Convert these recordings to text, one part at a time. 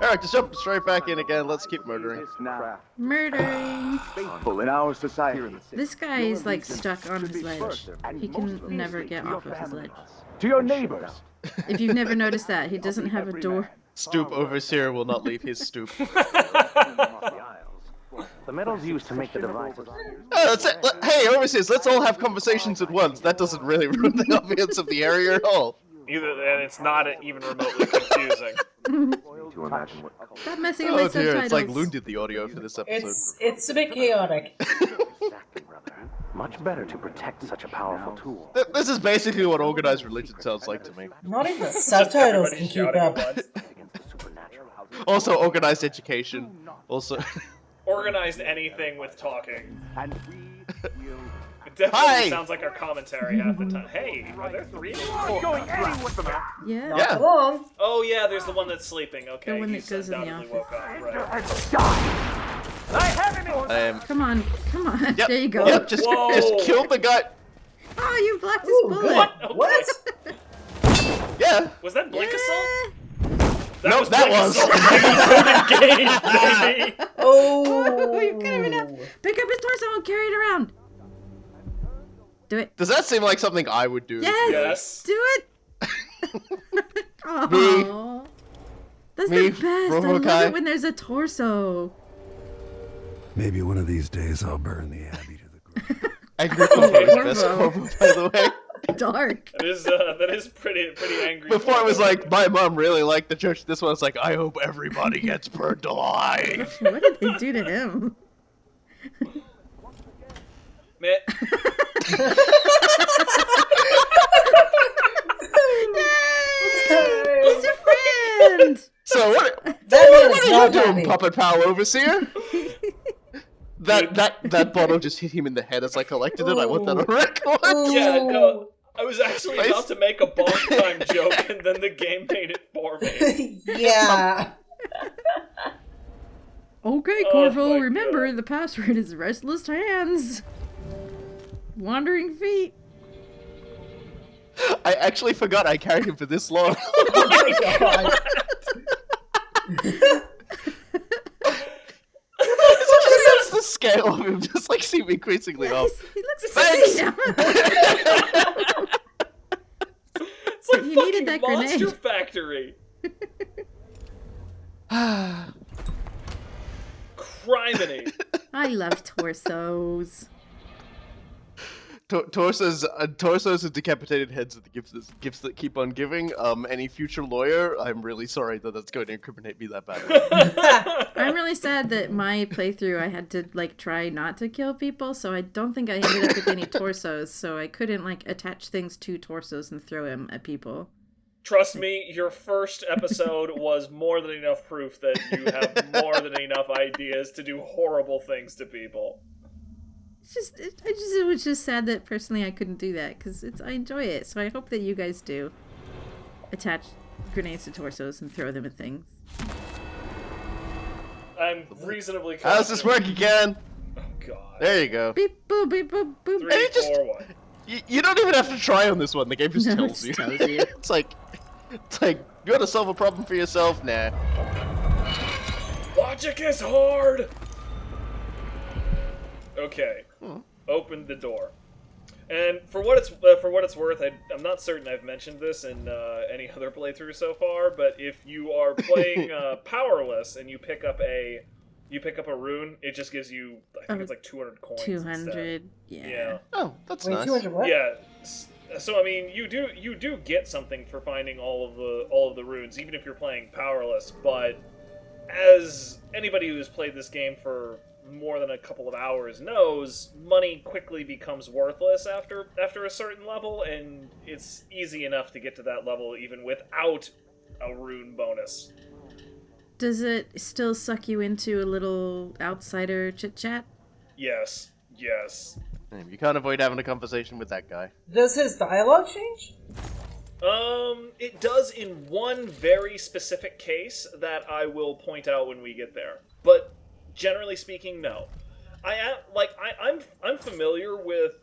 Alright, just jump straight back in again. Let's keep murdering. Murdering. Faithful in our society. This guy is like stuck on his ledge. He can never get off of his ledge. To your neighbors. If you've never noticed that, he doesn't have a door. Stoop Overseer will not leave his stoop. The metals used to make the devices. Oh, that's it. Hey, Overseers, let's all have conversations at once. That doesn't really ruin the ambience of the area at all. And it's not even remotely confusing. To imagine what Stop messing with my Oh dear, subtitles. it's like Loon did the audio for this episode. It's a bit chaotic. exactly, brother. Much better to protect such a powerful tool. This is basically what organized religion sounds like to me. Not even the subtitles can Everybody keep shouting up. at once. Against the supernatural. Also, organized education. Also, Organized anything with talking. And we will... It definitely Hi! sounds like our commentary half the time. Hey, are there three? going anywhere from that. Yeah. Not Yeah. for long. Oh yeah, there's the one that's sleeping. Okay, The one that he's goes in the undoubtedly office. woke up. Right. Come on. yep, There you go. Yep, just kill the guy. Oh, you blocked his bullet. What? Okay. What? Yeah. Was that Blink Assault? Nope, was that Blink was. Assault. Game, baby. Oh. You could have enough. Pick up his torso and carry it around. Do it. Does that seem like something I would do? Yes. Yes. Do it. Aww. That's Me, the best. I love Robo-Kai. it when there's a torso. Maybe one of these days I'll burn the abbey to the ground. I grew up with Corvo. best Corvo, by the way. Dark. That is pretty angry. Before it was like, my mom really liked the church. This one's like, I hope everybody gets burned alive. What did they do to him? Man, Yay! He's your friend. So what That man are is you not doing, happy. Puppet Pal Overseer? That bottle just hit him in the head as I collected it. I want that on record. yeah, no. I was actually about to make a bonk time joke, and then the game made it for me. Yeah. Okay, Oh Corvo, my remember God. the password is restless hands. Wandering feet. I actually forgot I carried him for this long. Oh my god. That's the scale of him just like seem increasingly off. He looks Thanks. sexy now. It's like You fucking needed that Monster grenade. Factory. Criminy. I love torsos. Torsos and decapitated heads are the gifts that keep on giving. Any future lawyer, I'm really sorry that that's going to incriminate me that badly. I'm really sad that my playthrough I had to like try not to kill people, so I don't think I ended up with any torsos, so I couldn't like attach things to torsos and throw them at people. Trust me, your first episode was more than enough proof that you have more than enough ideas to do horrible things to people. It was just sad that personally I couldn't do that because I enjoy it. So I hope that you guys do attach grenades to torsos and throw them at things. I'm reasonably confident. How's this work again? Oh god. There you go. Beep boop beep boop boop. 3, Hey, just- 4, 1. You don't even have to try on this one. The game just No, it tells just you. tells you. it's like you want to solve a problem for yourself? Nah. Logic is hard! Okay. Open the door. And for what it's worth, I'm not certain I've mentioned this in any other playthrough so far, but if you are playing powerless and you pick up a rune, it just gives you, I think it's like 200 coins. 200. Instead. Yeah. Yeah. Oh, that's Wait, nice. 200 what? Yeah. So I mean, you do get something for finding all of the runes, even if you're playing powerless. But as anybody who has played this game for more than a couple of hours knows, money quickly becomes worthless after a certain level, and it's easy enough to get to that level even without a rune bonus. Does it still suck you into a little outsider chit chat? Yes. You can't avoid having a conversation with that guy. Does his dialogue change? It does in one very specific case that I will point out when we get there. But generally speaking, no. I'm familiar with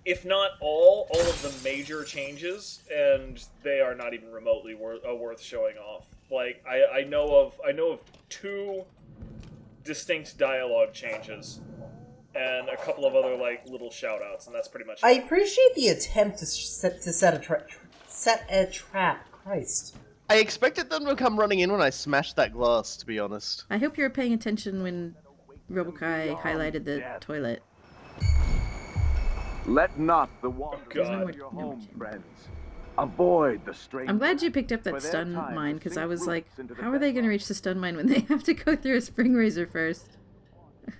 if not all of the major changes, and they are not even remotely worth showing off. Like I know of 2 distinct dialogue changes, and a couple of other like little shout-outs, and that's pretty much it. I appreciate the attempt to set a trap. Christ. I expected them to come running in when I smashed that glass, to be honest. I hope you were paying attention when Robokai highlighted the toilet. Let not the water God. of your home, friends. Avoid the strange. I'm glad you picked up that stun mine, because I was like, how are they going to reach the stun mine when they have to go through a spring razor first?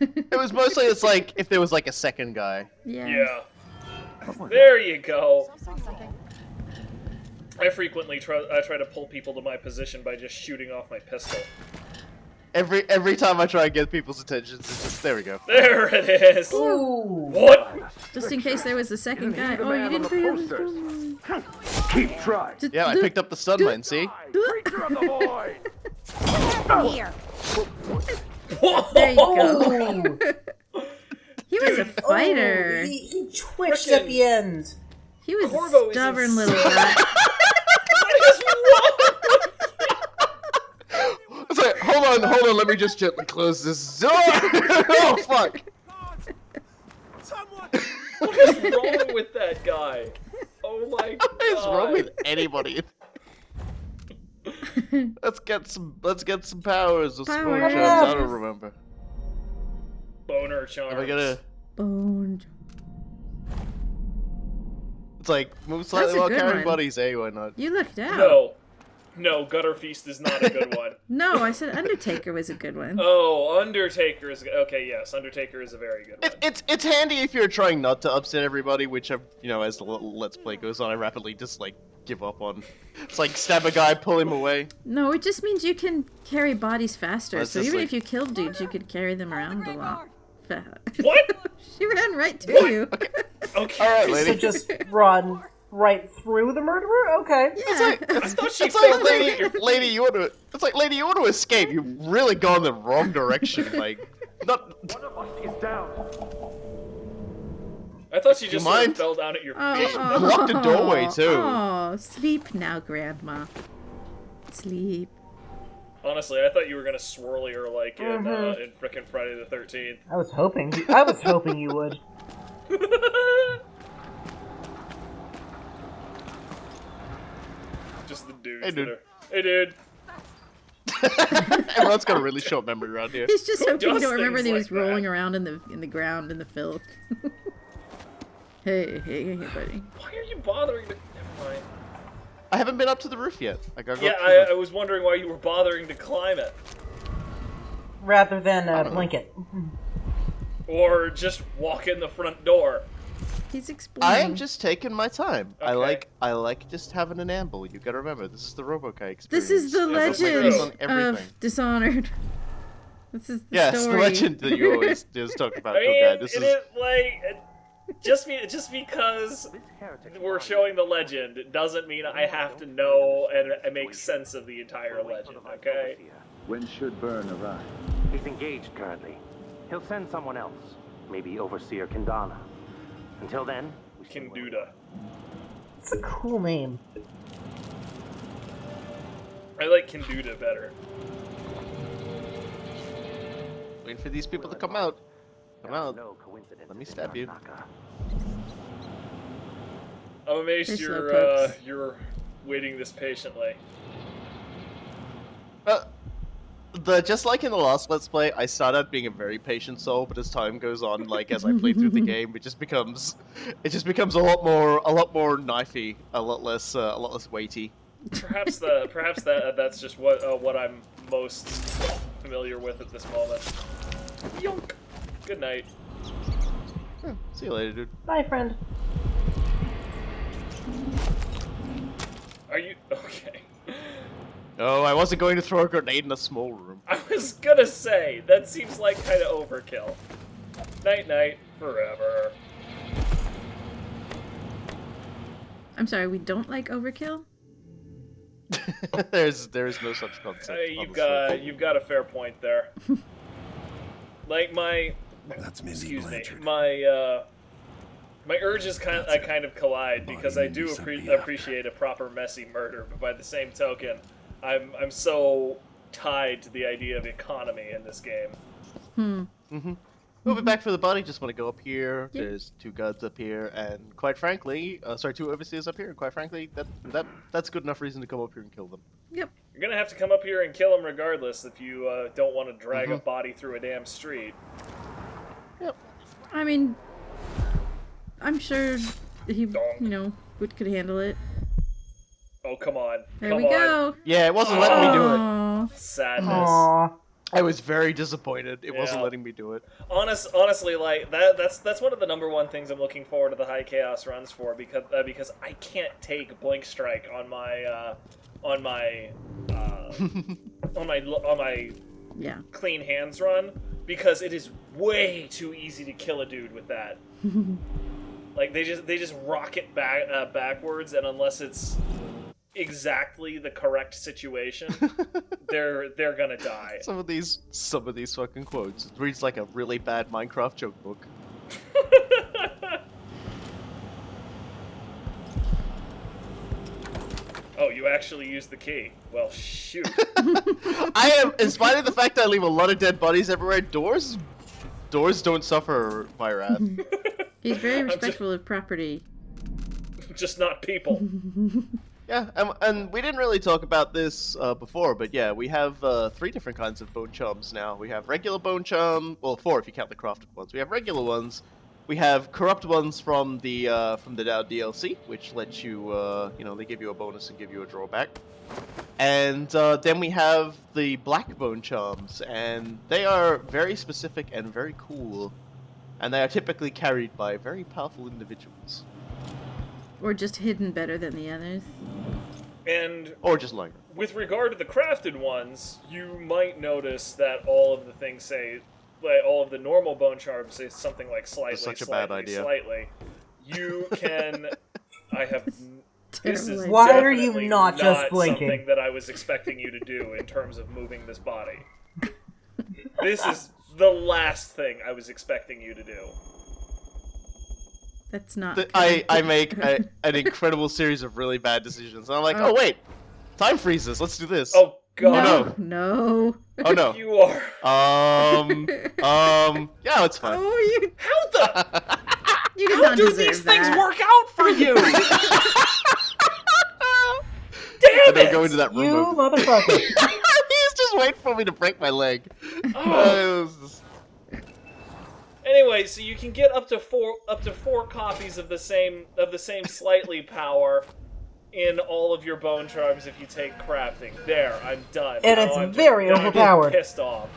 It was mostly, it's like, if there was like a second guy. Yeah. There you go. I frequently try to pull people to my position by just shooting off my pistol. Every time I try and get people's attention, it's just, there we go. There it is! Ooh. What? Just in case there was a second guy. Oh, you didn't pick up the stun mine. Keep trying. Yeah, I picked up the stun mine, see? Creature of the void. Here. There you go. Ooh. He was a fighter. Oh, he twitched at the end. He was Corvo a is stubborn insane. little guy. What is wrong? It's like, hold on, let me just gently close this door. Oh, fuck. What is wrong with that guy? Oh my god. What is wrong with anybody? Let's get some powers or sport Powers. charms, I don't remember. Boner charms. Am I gonna... Bone. It's like, move That's slightly a while good carrying one. bodies, eh? Why not? You looked out. No, Gutter Feast is not a good one. No, I said Undertaker was a good one. Oh, Undertaker is okay. Yes, Undertaker is a very good one. It's handy if you're trying not to upset everybody, which, as the Let's Play goes on, I rapidly just, like, give up on. It's like, stab a guy, pull him away. No, it just means you can carry bodies faster. That's So just even like- if you killed dudes, you could carry them around a lot. What? She ran right to you. Okay. Alright, So lady. just run right through the murderer? Okay. Yeah. It's like, I thought she it's like, fell lady, you want to. It's like, lady, you want to escape. You've really gone the wrong direction. Like, not. He's down. I thought she just sort of mind? fell down at your Oh, feet. Blocked the doorway, too. Oh, sleep now, Grandma. Sleep. Honestly, I thought you were gonna swirly her like in frickin' Friday the 13th. I was hoping you would. Just the dudes Hey, that dude. are. Hey, dude. Everyone's got a really short memory around here. He's just Who hoping you does don't remember that things he was like that? rolling around in the ground in the filth. hey, buddy. Why are you bothering to? Never mind. I haven't been up to the roof yet. Like, I got Yeah, I was wondering why you were bothering to climb it, Rather than blink it. or just walk in the front door. He's explaining. I am just taking my time. Okay. I like just having an amble. You gotta remember, this is the Robokai experience. This is the Everyone's legend based on everything. of Dishonored. This is the Yes, story. the legend that you always just talk about. I mean, Okay, this it is. is like just because we're showing the legend doesn't mean I have to know and make sense of the entire legend. Okay. When should Burn arrive? He's engaged currently. He'll send someone else. Maybe Overseer Kendana. Until then, we should wait. Kinduda. It's a cool name. I like Kinduda better. Waiting for these people to come out. Come out. No coincidence. Let me stab you. I'm amazed They're slow pokes. you're waiting this patiently. Just like in the last Let's Play, I start out being a very patient soul, but as time goes on, like as I play through the game, it just becomes a lot more knifey, a lot less weighty. Perhaps that's just what I'm most familiar with at this moment. Yonk. Good night. See you later, dude. Bye, friend. Are you okay? Oh, I wasn't going to throw a grenade in a small room. I was gonna say that seems like kind of overkill. Night night forever. I'm sorry, we don't like overkill? there is no such concept. You've got a fair point there. Like That's Mindy excuse me, Blanchard. My urges kind of collide because I do appreciate a proper messy murder, but by the same token, I'm so tied to the idea of economy in this game. We'll be back for the body. Just want to go up here. Yep. There's 2 guards up here, and quite frankly, 2 overseers up here. And quite frankly, that's good enough reason to come up here and kill them. Yep. You're gonna have to come up here and kill him regardless if you don't want to drag a body through a damn street. Yep. I mean, I'm sure he, could handle it. Oh, come on. There Come we on. go. Yeah, it wasn't letting me do it. Aw. Sadness. Aww. I was very disappointed. It wasn't Yeah. letting me do it. Honestly, like that's one of the #1 things I'm looking forward to the high chaos runs for because I can't take blink strike on my Yeah. clean hands run because it is way too easy to kill a dude with that. Like they just rocket backwards, and unless it's exactly the correct situation, they're gonna die. Some of these fucking quotes. It reads like a really bad Minecraft joke book. Oh, you actually used the key. Well, shoot. I am, in spite of the fact I leave a lot of dead bodies everywhere, doors don't suffer my wrath. He's very respectful of property. Just not people. Yeah, and we didn't really talk about this before, but yeah, we have 3 different kinds of bone charms now. We have regular bone charm, well, 4 if you count the crafted ones. We have regular ones. We have corrupt ones from the DOW DLC, which lets you, they give you a bonus and give you a drawback. And then we have the black bone charms, and they are very specific and very cool, and they are typically carried by very powerful individuals. Or just hidden better than the others. And Or just longer. with regard to the crafted ones, you might notice that all of the things say, like all of the normal bone charms say something like slightly, That's such a slightly, bad idea. slightly. You can. I have. This is Why are you definitely not just blinking? Something that I was expecting you to do in terms of moving this body. This is the last thing I was expecting you to do. That's not. I make an incredible series of really bad decisions, and I'm like, oh wait, time freezes. Let's do this. Oh god. No. Oh no. You are. Yeah, it's fine. Oh, you. How the? You did How not do deserve these things that. work out for you? Damn And then it! go into that room. You over- motherfucker. He's just waiting for me to break my leg. Oh. Anyway, so you can get up to four copies of the same slightly power in all of your bone charms if you take crafting. There, I'm done. And Now it's I'm just- very now I'm just overpowered. Pissed off.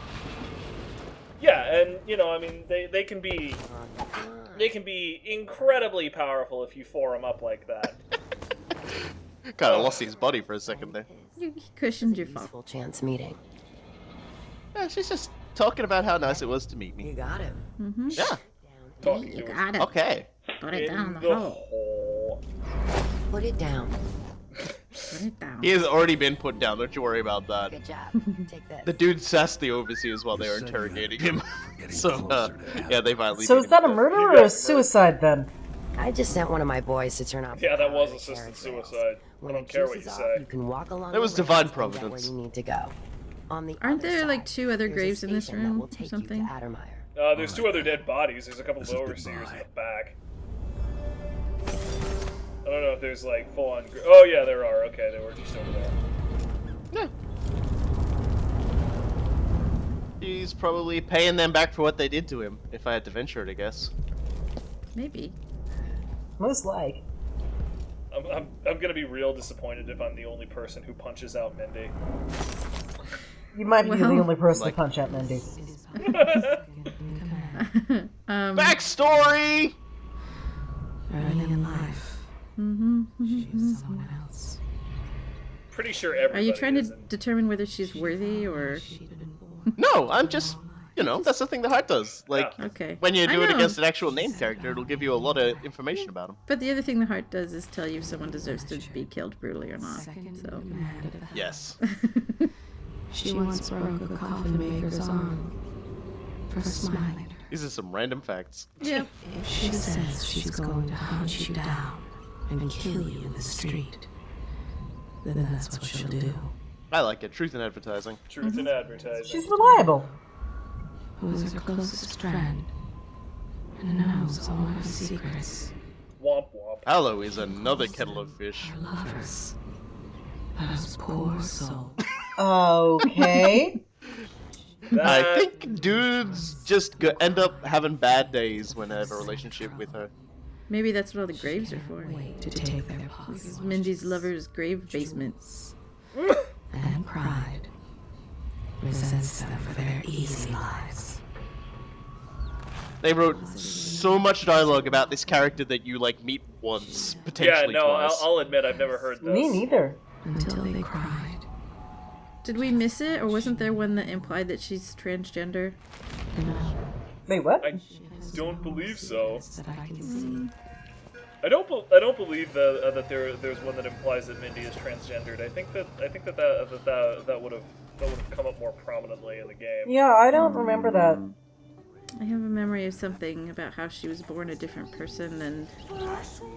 Yeah, and I mean, they can be incredibly powerful if you 4 them up like that. Kind of lost his body for a second there. You cushioned your fall. Peaceful chance meeting. Yeah, she's just talking about how nice it was to meet You me. got him. Mm-hmm. Yeah. Talking You to us. got it. Okay. Put it down In the hole. hole. Put it down. Put it down. He has already been put down. Don't you worry about that. Good job. Take this. The dude sassed the overseers while they were interrogating him. So, yeah, they finally. So beat is him that to a death. murder or a suicide then? I just sent one of my boys to turn off. Yeah, that the was power to assisted carry rails. suicide. I When don't the care juice what you is off, say. You can walk along. That was the divine rails and get where providence. you need to go. On the Aren't other there like side, 2 other there's a graves in this station that room will or take you to something? Addermeyer. There's 2 other dead bodies. There's a couple of This is overseers in goodbye. the back. I don't know if there's like full on. Oh yeah, there are. Okay, they were just over there. Yeah. He's probably paying them back for what they did to him, if I had to venture it, I guess. Maybe. Most like. I'm gonna be real disappointed if I'm the only person who punches out Mindy. You might be the Well- only person Like- to punch at Mindy. Backstory! Early in life, she was someone else. Pretty sure Are everybody you trying to is in- determine whether she's worthy or? She'd have been born. No, I'm just, that's the thing the heart does. Like, Yeah. Okay. when you I do it know. against an actual named character, it'll give you a lot of information about him. But the other thing the heart does is tell you if someone deserves to be killed brutally or not. Second So. in command of the house. Yes. She once broke a coffin maker's arm for smiling at her. These are some random facts. Yeah. If she says she's going to hunt you down and kill you in the street, then that's what she'll do. I like it. Truth in advertising. Truth in advertising. She's reliable. Who is her closest friend and knows all her secrets. Womp womp. Aloe is another kettle of fish. Her lovers. Those poor souls. Okay. I think dudes just end up having bad days when they have a relationship with her. Maybe that's what all the graves are for. Wait to take their This is Mindy's lover's grave basement. and pride. Resents them for their easy lives. They wrote so much dialogue about this character that you like meet once, Yeah, potentially no, twice. I'll admit I've never heard this. Me neither. Until they cried. Did we miss it, or wasn't there one that implied that she's transgender? Wait, what? I don't believe so. That I can see. I don't believe that there's one that implies that Mindy is transgendered. I think that would have come up more prominently in the game. Yeah, I don't remember that. I have a memory of something about how she was born a different person, and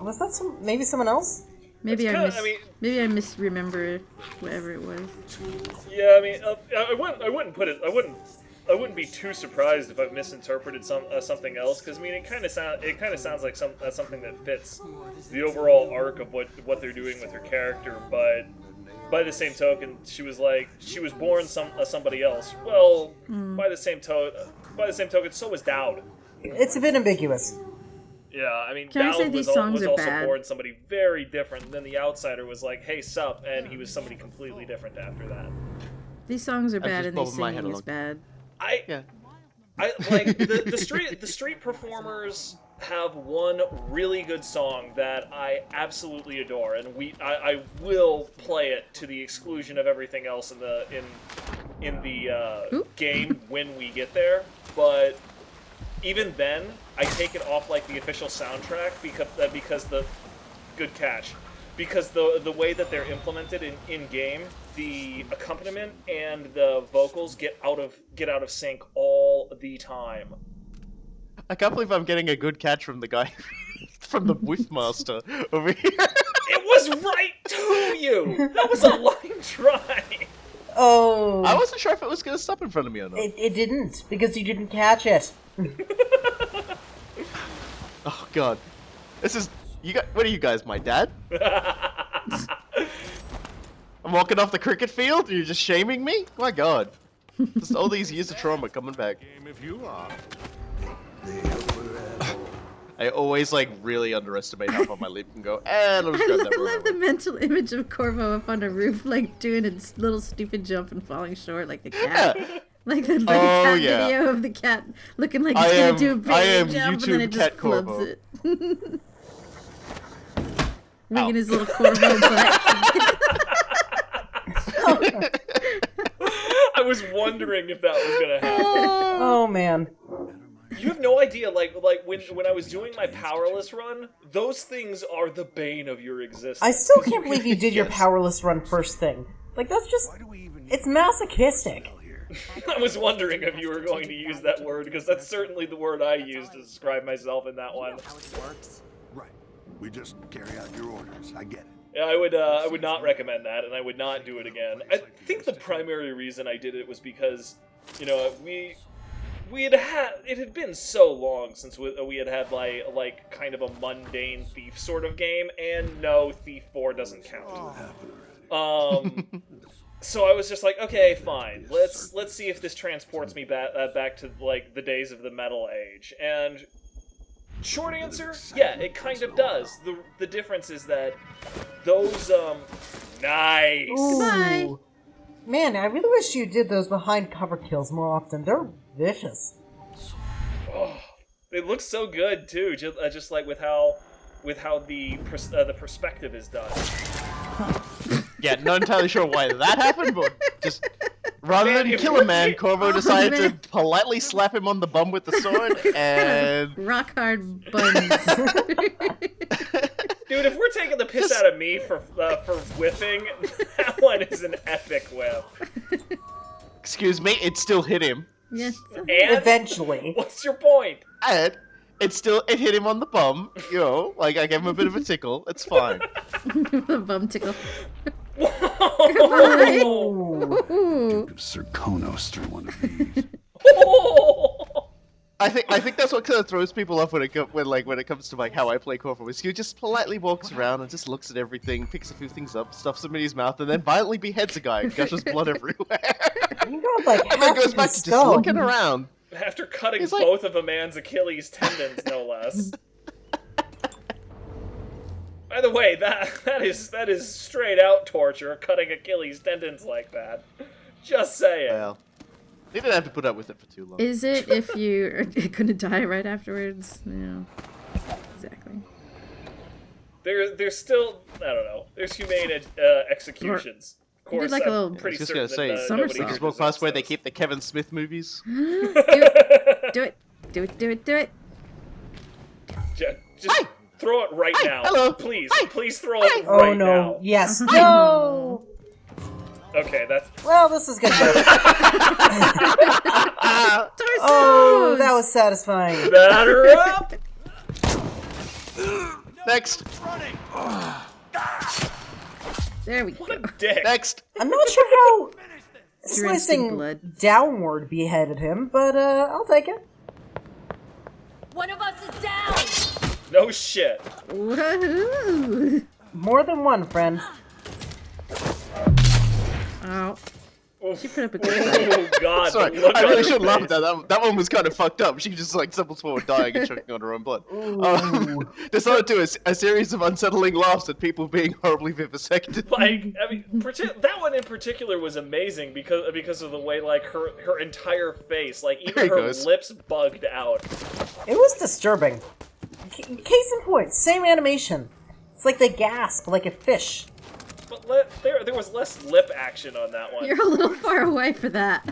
Was that maybe someone else? maybe It's I kinda- maybe I misremember whatever it was. Yeah, I mean, I wouldn't put it. I wouldn't be too surprised if I've misinterpreted something else, because I mean, it kind of sounds like something that fits the overall arc of what they're doing with her character. But by the same token, she was born somebody else. Well, by the same token, so was Dowd. It's a bit ambiguous. Yeah, I mean, Can I Dowd say these was songs are also bad? born somebody very different. And then the outsider was like, "Hey, sup," and he was somebody completely different after that. These songs are bad, just and the bobbing my head singing is along. bad. Yeah. I like the street performers have one really good song that I absolutely adore, and I will play it to the exclusion of everything else in the game when we get there. But even then, I take it off like the official soundtrack because the good catch. Because the way that they're implemented in game, the accompaniment and the vocals get out of sync all the time. I can't believe I'm getting a good catch from the guy from the Whiffmaster over here. It was right to you. That was a line try. Oh. I wasn't sure if it was going to stop in front of me or not. It didn't, because you didn't catch it. Oh god, this is what are you guys, my dad? I'm walking off the cricket field and you're just shaming me? My god. Just all these years of trauma coming back. If you are. I always like really underestimate how far my leap can go. And I'll just grab that I love the mental image of Corvo up on a roof, like doing a little stupid jump and falling short, like the cat. Yeah. Like the cat yeah. video of the cat looking like I it's am- gonna do a big I am jump, and then YouTube it just cat flubs Corvo. it. Making his little Corvo butt. I was wondering if that was gonna happen. Oh, man. You have no idea, like when I was doing my powerless run, those things are the bane of your existence. I still 'Cause can't believe you did your powerless run first thing. Like, that's just... It's masochistic. I was wondering if you were going to use that word, because that's certainly the word I used to describe myself in that one. Right. We just carry out your orders. I get it. Yeah, I would not recommend that, and I would not do it again. I think the primary reason I did it was because, you know, it had been so long since we had like kind of a mundane Thief sort of game, and no, Thief 4 doesn't count. So I was just like, okay, fine. Let's see if this transports me back to like the days of the Metal Age. And short answer, yeah, it kind of does. The difference is that those nice. Goodbye. Ooh. Man, I really wish you did those behind cover kills more often. They're vicious. Oh, it looks so good too. Just like with how the perspective is done. Yeah, not entirely sure why that happened, but just rather Man, than it kill a would man, be- Corvo decided man. to politely slap him on the bum with the sword, and Rock hard buns. Dude, if we're taking the piss out of me for whiffing, that one is an epic whiff. excuse me, it still hit him. Yeah. And Eventually. what's your point? And it hit him on the bum, you know, like I gave him a bit of a tickle. It's fine. The bum tickle. Whoa! Ooh. Duke of Serkonos through one of these. I think that's what kind of throws people off when it comes to like how I play Corvo. Is he just politely walks around and just looks at everything, picks a few things up, stuffs them in his mouth, and then violently beheads a guy and gushes blood everywhere. You got like And then half goes of back his to just skull. looking around. After cutting He's like- both of a man's Achilles tendons, no less. By the way, that is straight out torture, cutting Achilles tendons like that. Just saying. Well, they didn't have to put up with it for too long. Is it if you're gonna die right afterwards? Yeah. Exactly. There's still, I don't know. There's humane executions. Of You course, did like a I'm little- pretty I was just certain gonna say, that somersault. nobody we just walked presents past where they those. keep the Kevin Smith movies. Do it. Do it. Do it. Do it. Do it. Just throw it right now. Hello. Please, Hi. please throw it Oh right no. now. Yes. No. Okay, that's... Well, this is good. Oh, that was satisfying. Batter up! Next. There we What go. a dick. Next. I'm not sure how Drenched in slicing blood. downward beheaded him, but I'll take it. One of us is down! No shit. Woohoo! More than one, friend. Oh, Oof. she put up a good fight. Oh god, Sorry, the look I on really her shouldn't laugh at face. that. That one was kind of fucked up. She just like stumbles forward, dying and choking on her own blood. Ooh. Dishonored 2 is a series of unsettling laughs at people being horribly vivisected. Like, I mean, that one in particular was amazing because of the way, like, her entire face, like, There even he her goes. lips bugged out. It was disturbing. Case in point, same animation. It's like they gasp like a fish. But there was less lip action on that one. You're a little far away for that.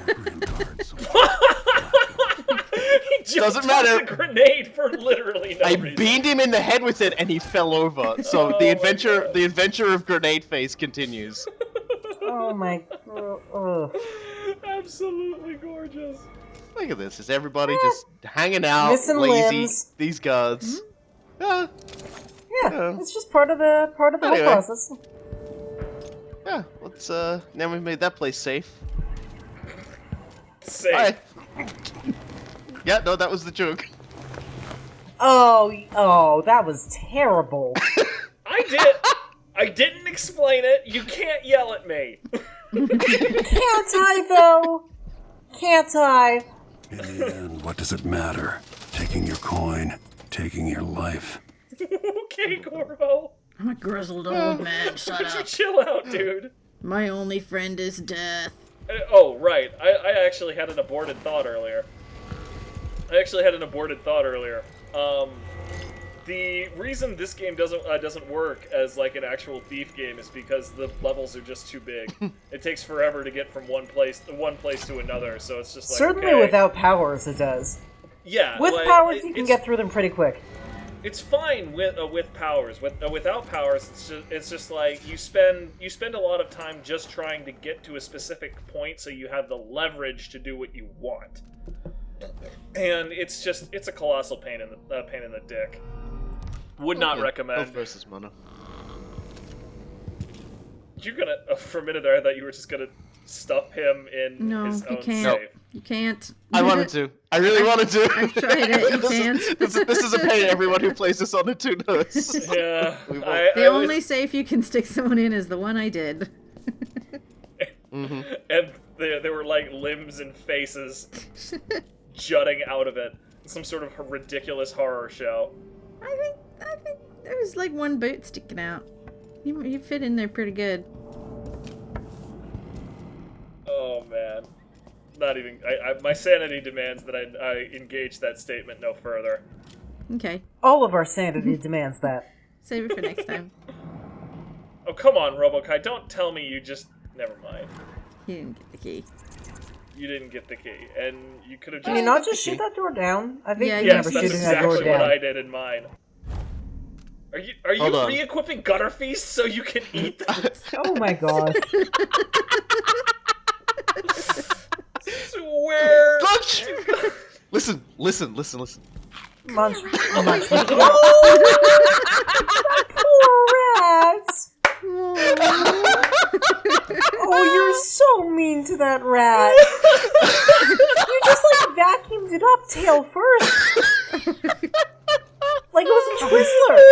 He jumped Doesn't matter. on the grenade for literally no I reason. beamed him in the head with it, and he fell over. So Oh the my adventure, God. the adventure of Grenade Face continues. Oh my. Absolutely gorgeous. Look at this. Is everybody just hanging out, Missing lazy? limbs. These guards. Yeah, Yeah. it's just part of the Anyway. whole process. Yeah. Let's. Now we've made that place safe. Safe. Alright. Yeah. No, that was the joke. Oh, that was terrible. I didn't explain it. You can't yell at me. Can't I though? Can't I? In the end, what does it matter? Taking your coin, taking your life. Okay, Corvo. I'm a grizzled old man. Shut Could you up. chill out, dude? My only friend is death. Oh, right. I actually had an aborted thought earlier. The reason this game doesn't work as like an actual Thief game is because the levels are just too big. It takes forever to get from one place to another, so it's just like Certainly okay. without powers, it does. Yeah, With like, powers, you can it's- get through them pretty quick. It's fine with powers. Without powers, it's just like you spend a lot of time just trying to get to a specific point, so you have the leverage to do what you want. And it's a colossal pain in the dick. Would not recommend. Elf versus Mono. You're gonna for a minute there. I thought you were just gonna stuff him in No, his you own can't. safe. You can't. I wanted to. I really wanted to. I've tried it. You this can't. This is a pain everyone who plays this on the 2 knows. Yeah, We won't. The I only was, safe you can stick someone in is the one I did. Mm-hmm. and there were like limbs and faces jutting out of it. Some sort of ridiculous horror show. I think there was like one boot sticking out. You fit in there pretty good. Oh man, not even. My sanity demands that I engage that statement no further. Okay, All of our sanity demands that. save it for next time. Oh come on, Robokai! Don't tell me you just. Never mind. You didn't get the key. You didn't get the key, and you could have just. Can you not just shoot that door down? I think Yeah, you yeah, Yes, remember that's shooting that door exactly what down. I did in mine. Are you Hold on. re-equipping gutter feasts so you can eat them? Oh my god. Swear. Don't Listen. Munch. Oh, poor rats. Oh, you're so mean to that rat. You just vacuumed it up tail first. Like it was a Twizzler.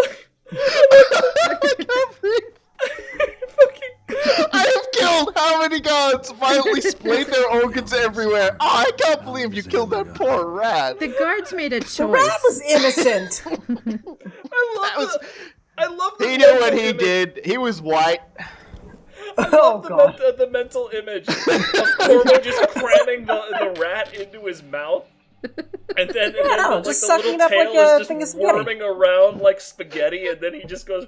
I have killed how many guards? Violently splayed their organs everywhere. Oh, I can't believe you killed that poor rat. The guards made a choice. The rat was innocent. I love the He knew what he did. He was white. I love the mental image of Corvo just cramming the rat into his mouth. And then, the sucking little it up tail like a is thing of just spaghetti. worming around like spaghetti, and then he just goes.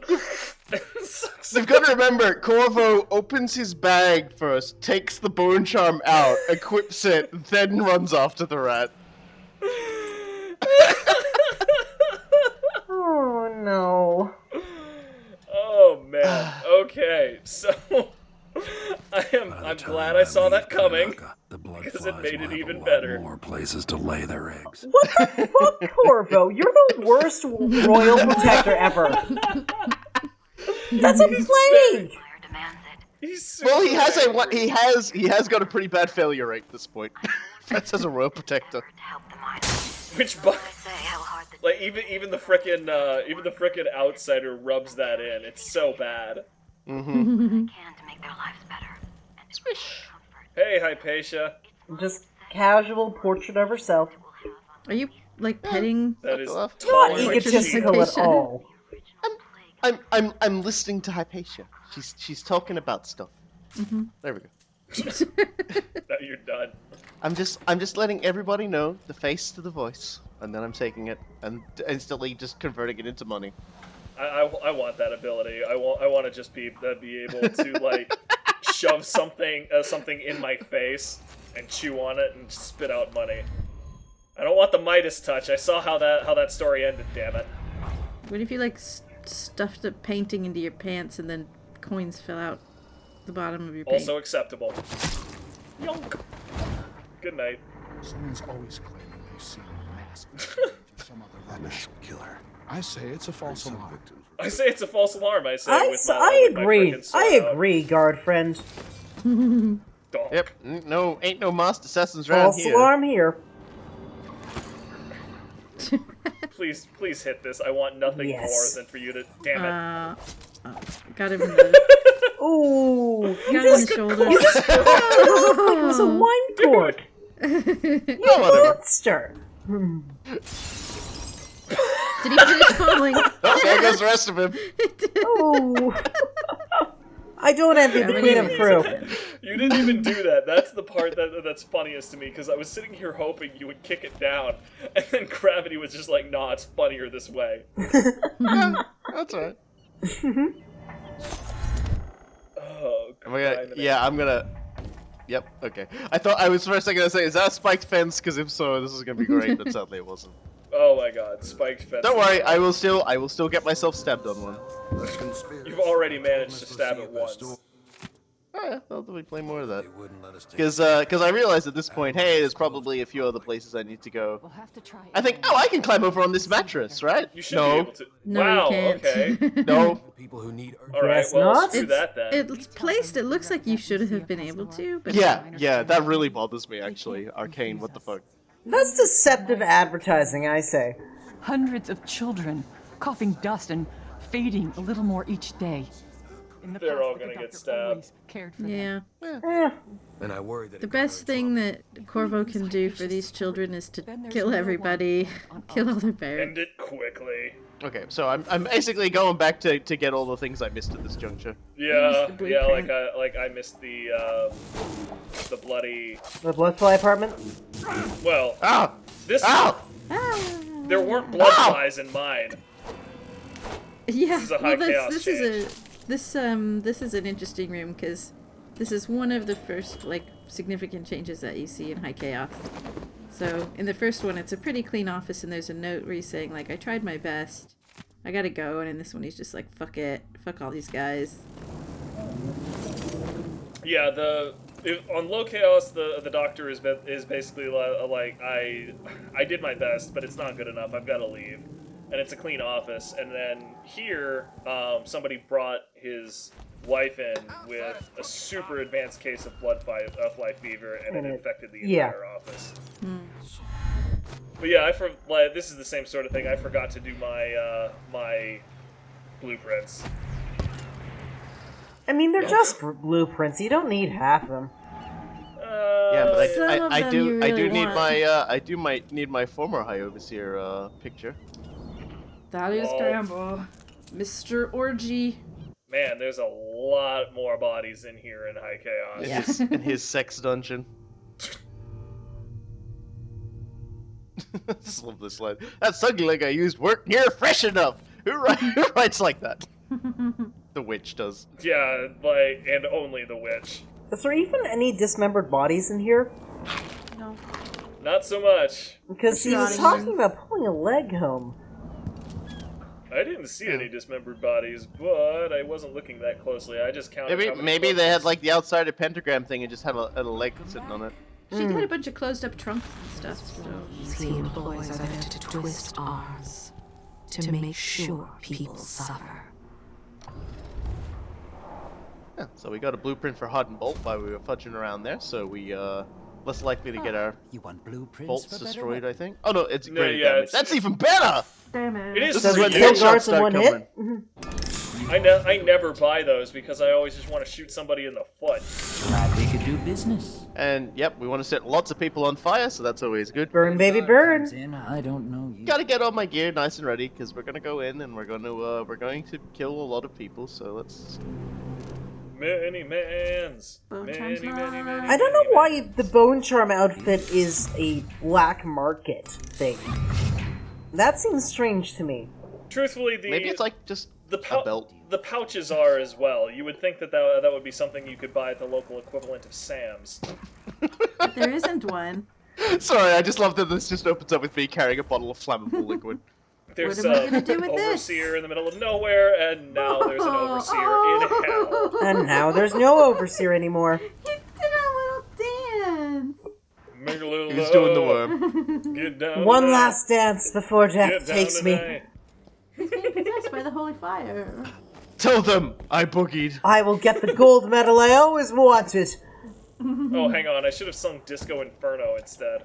You've got to remember, Corvo opens his bag first, takes the bone charm out, equips it, then runs after the rat. Oh no. Oh man. Okay, so I'm glad I saw that coming because it made it even better. More places to lay their eggs. What the fuck, Corvo? You're the worst royal protector ever. That's a plague. Well, he has got a pretty bad failure rate at this point. Fetz has a royal protector. Which, like, even the frickin' outsider rubs that in. It's so bad. Mm-hmm. Hey, Hypatia. Just casual portrait of herself. Are you petting? That is not totally egotistical at all. I'm listening to Hypatia. She's talking about stuff. Mm-hmm. There we go. Now you're done. I'm just letting everybody know the face to the voice, and then I'm taking it and instantly just converting it into money. I want that ability. I want to just be able to like shove something in my face and chew on it and spit out money. I don't want the Midas touch. I saw how that story ended. Damn it. What if you stuffed a painting into your pants and then coins fell out the bottom of your pants? Also acceptable. Yonk. Good night. Someone's always claiming they've seen a mask some other rubbish. Killer. I say it's a false alarm. I say it's a false alarm. I agree, guard friend. Yep. No, ain't no masked assassins around False here. alarm here. Please hit this. I want nothing more than for you to. Damn it. Got him in the. Ooh, got him in the shoulder. You just it was a wine cork. You monster. Did he finish falling? Oh, there goes the rest of him. Oh. I don't envy the Queen of Crew. You didn't even do that. That's the part that's funniest to me, because I was sitting here hoping you would kick it down, and then Gravity was just like, nah, it's funnier this way. Yeah, that's right. Oh, I'm gonna... Yep, okay. I thought I was first gonna say, is that a spiked fence? Because if so, this is gonna be great, but sadly it wasn't. Oh my god, spiked fence. Don't worry, I will still get myself stabbed on one. You've already managed to stab it once. Oh yeah, I'll definitely play more of that. Because I realized at this point, hey, there's probably a few other places I need to go. I think, I can climb over on this mattress, right? You should be able to. No, wow, you can't. okay. No. Alright, well, let's do that then. It's placed, it looks like you should have been able to, but... Yeah, that really bothers me, actually. Arcane, what the fuck? That's deceptive advertising, I say. Hundreds of children, coughing dust and fading a little more each day. They're all gonna get stabbed. Yeah. And I worry that The best thing that Corvo can do for these children is to kill everybody, kill all their parents. End it quickly. Okay, so I'm basically going back to get all the things I missed at this juncture. Yeah, like I missed the bloody... The bloodfly apartment? Well, this... There weren't blood flies in mine. Yeah, This is a high chaos this is an interesting room, because this is one of the first, significant changes that you see in High Chaos. So, in the first one, it's a pretty clean office, and there's a note where he's saying, I tried my best, I gotta go, and in this one he's just like, fuck it, fuck all these guys. Yeah, on Low Chaos, the doctor is basically like I did my best, but it's not good enough. I've got to leave, and it's a clean office. And then here, somebody brought his wife in with a super advanced case of fly fever, and it infected the entire office. But yeah, this is the same sort of thing. I forgot to do my my blueprints. I mean, they're just blueprints. You don't need half of them. Yeah, but Some of I them do you I do really need want. my need my former High Overseer picture. That is Oh. Grandpa. Mr. Orgy. Man, there's a lot more bodies in here in High Chaos. In his sex dungeon. I just love this line. That sungling I used weren't near fresh enough. Who writes like that? The witch does. Yeah, and only the witch. Is there even any dismembered bodies in here? No. Not so much. Because he was talking about pulling a leg home. I didn't see any dismembered bodies, but I wasn't looking that closely. I just counted. Maybe they had like the outside of pentagram thing and just had a leg sitting on it. She had a bunch of closed up trunks and stuff. So. He employs are there to twist arms, to make sure people suffer. Yeah, so we got a blueprint for Hot and Bolt while we were fudging around there, so we less likely to get our bolts destroyed, I think. Oh no, it's great damage. That's even better! Damn it. It is This is when kill headshots guards in start one coming. hit? I never buy those because I always just want to shoot somebody in the foot. Glad we could do business. And yep, we want to set lots of people on fire, so that's always good. Burn, baby, burn! I don't know you. Gotta get all my gear nice and ready because we're gonna go in and we're going to kill a lot of people. So let's. Many mans. Bone Many, charms many, many, not. I don't know why the Bone Charm outfit is a black market thing. That seems strange to me. Truthfully, Maybe it's like just the a belt. The pouches are as well. You would think that would be something you could buy at the local equivalent of Sam's. But there isn't one. Sorry, I just love that this just opens up with me carrying a bottle of flammable liquid. There's What am I gonna do with this? overseer in the middle of nowhere, and now there's an overseer in hell. And now there's no Overseer anymore. He did a little dance. Make a little Who's doing the worm? worm? Get down One tonight. last dance before Get death down takes me. tonight. He's being possessed by the holy fire. Tell them I boogied. I will get the gold medal I always wanted. Oh, hang on. I should have sung Disco Inferno instead.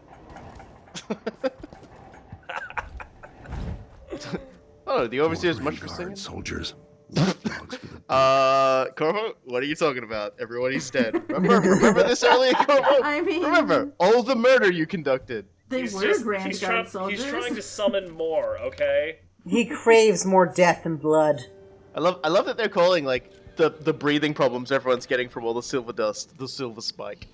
Oh, the overseer's much for singing. Soldiers. Corvo, what are you talking about? Everybody's dead. Remember this earlier, Corvo? I mean, Remember all the murder you conducted. they He's were just Grand he's, Guard trying, soldiers. he's trying to summon more, okay? He craves more death and blood. I love that they're calling like the breathing problems everyone's getting from all the silver dust, the silver spike.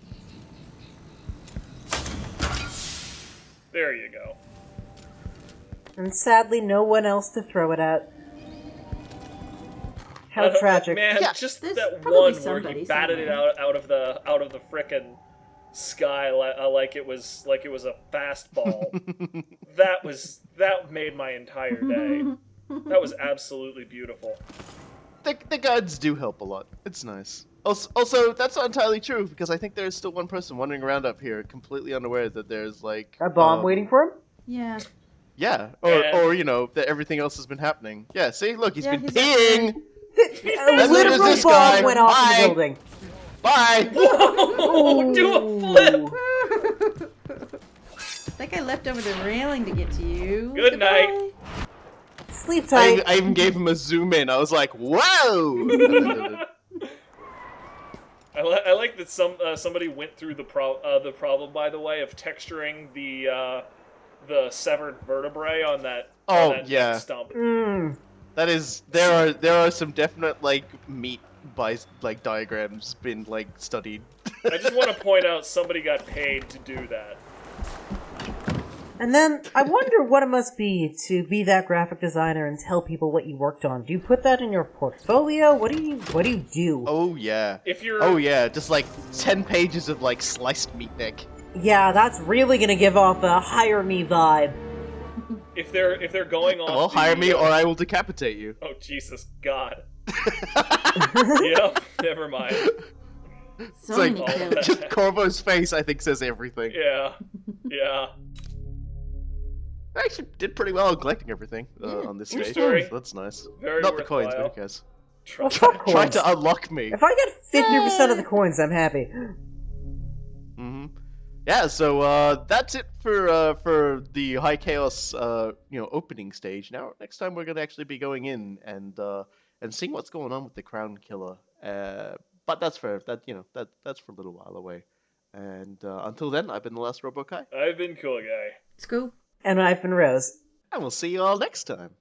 There you go. And sadly, no one else to throw it at. How tragic. Man, Yeah. just There's that probably one where he somebody batted it somewhere. out of the frickin' sky like it was a fastball. that made my entire day. That was absolutely beautiful. The guards do help a lot. It's nice. Also, that's not entirely true because I think there's still one person wandering around up here, completely unaware that there's like A bomb waiting for him? Yeah. Yeah, And- or you know that everything else has been happening. Yeah, see, look, he's Yeah, been he's peeing. A As literal is this bomb guy. went off in Bye. the building. Bye. Whoa! Do a flip! That guy leapt over the railing to get to you. Good night. Goodbye. Sleep tight. I even gave him a zoom in. I was like, whoa. I like that somebody went through the problem, by the way, of texturing the severed vertebrae on that. Oh, on that yeah. neck stump. That is, there are some definite like meat by like diagrams been like studied. I just want to point out somebody got paid to do that. And then I wonder what it must be to be that graphic designer and tell people what you worked on. Do you put that in your portfolio? What do you do? Oh yeah. If you're Oh yeah, just like 10 pages of like sliced meat neck. Yeah, that's really gonna give off a hire me vibe. if they're going off, Well, hire me or I will decapitate you. Oh Jesus God. Yep. Never mind. It's So like many kills. just Corvo's face, I think, says everything. Yeah. Yeah. I actually did pretty well in collecting everything on this True stage. story. So that's nice. Very Not the coins, but worthwhile. who cares? Well, fuck Try coins. to unlock me. If I get 50% of the coins, I'm happy. Yeah, so that's it for the High Chaos opening stage. Now next time we're gonna actually be going in and seeing what's going on with the Crown Killer. But that's for that's for a little while away. And until then, I've been the last RoboKai. I've been Cool Guy. It's cool. And I've been Rose. And we'll see you all next time.